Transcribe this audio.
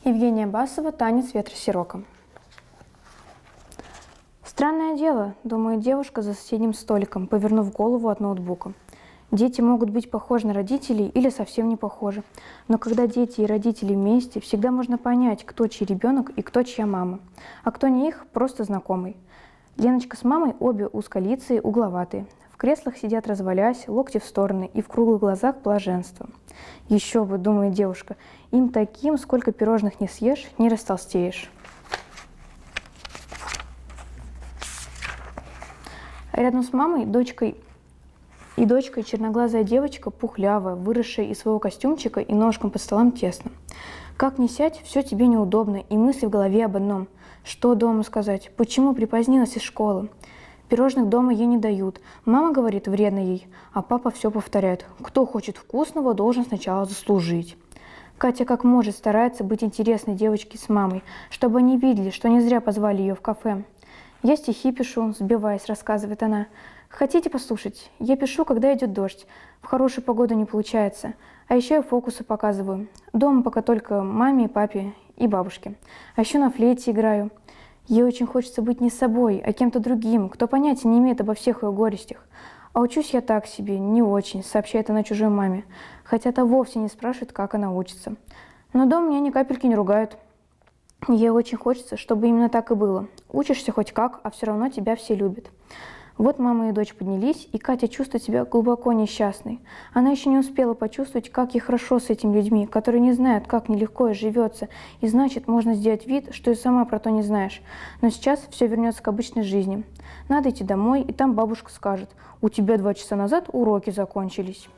Евгения Басова, танец ветра-сирока. Странное дело, думает девушка за соседним столиком, повернув голову от ноутбука. Дети могут быть похожи на родителей или совсем не похожи. Но когда дети и родители вместе, всегда можно понять, кто чей ребенок и кто чья мама. А кто не их, просто знакомый. Леночка с мамой обе узколицые, угловатые. В креслах сидят развалясь, локти в стороны и в круглых глазах блаженство. Еще бы, думает девушка, им таким, сколько пирожных не съешь, не растолстеешь. Рядом с мамой, дочкой черноглазая девочка, пухлявая, выросшая из своего костюмчика и ножкам под столом тесно. Как ни сядь, все тебе неудобно, и мысли в голове об одном. Что дома сказать? Почему припозднилась из школы? Пирожных дома ей не дают. Мама говорит, вредно ей, а папа все повторяет. Кто хочет вкусного, должен сначала заслужить. Катя как может старается быть интересной девочке с мамой, чтобы они видели, что не зря позвали ее в кафе. «Я стихи пишу», – сбиваясь, рассказывает она. «Хотите послушать? Я пишу, когда идет дождь. В хорошую погоду не получается. А еще я фокусы показываю. Дома пока только маме, папе и бабушке. А еще на флейте играю. Ей очень хочется быть не собой, а кем-то другим, кто понятия не имеет обо всех ее горестях. А учусь я так себе, не очень», – сообщает она чужой маме. Хотя та вовсе не спрашивает, как она учится. «Но дома меня ни капельки не ругают. Ей очень хочется, чтобы именно так и было. Учишься хоть как, а все равно тебя все любят». Вот мама и дочь поднялись, и Катя чувствует себя глубоко несчастной. Она еще не успела почувствовать, как ей хорошо с этими людьми, которые не знают, как нелегко ей живется, и значит, можно сделать вид, что и сама про то не знаешь. Но сейчас все вернется к обычной жизни. Надо идти домой, и там бабушка скажет: «У тебя 2 часа назад уроки закончились».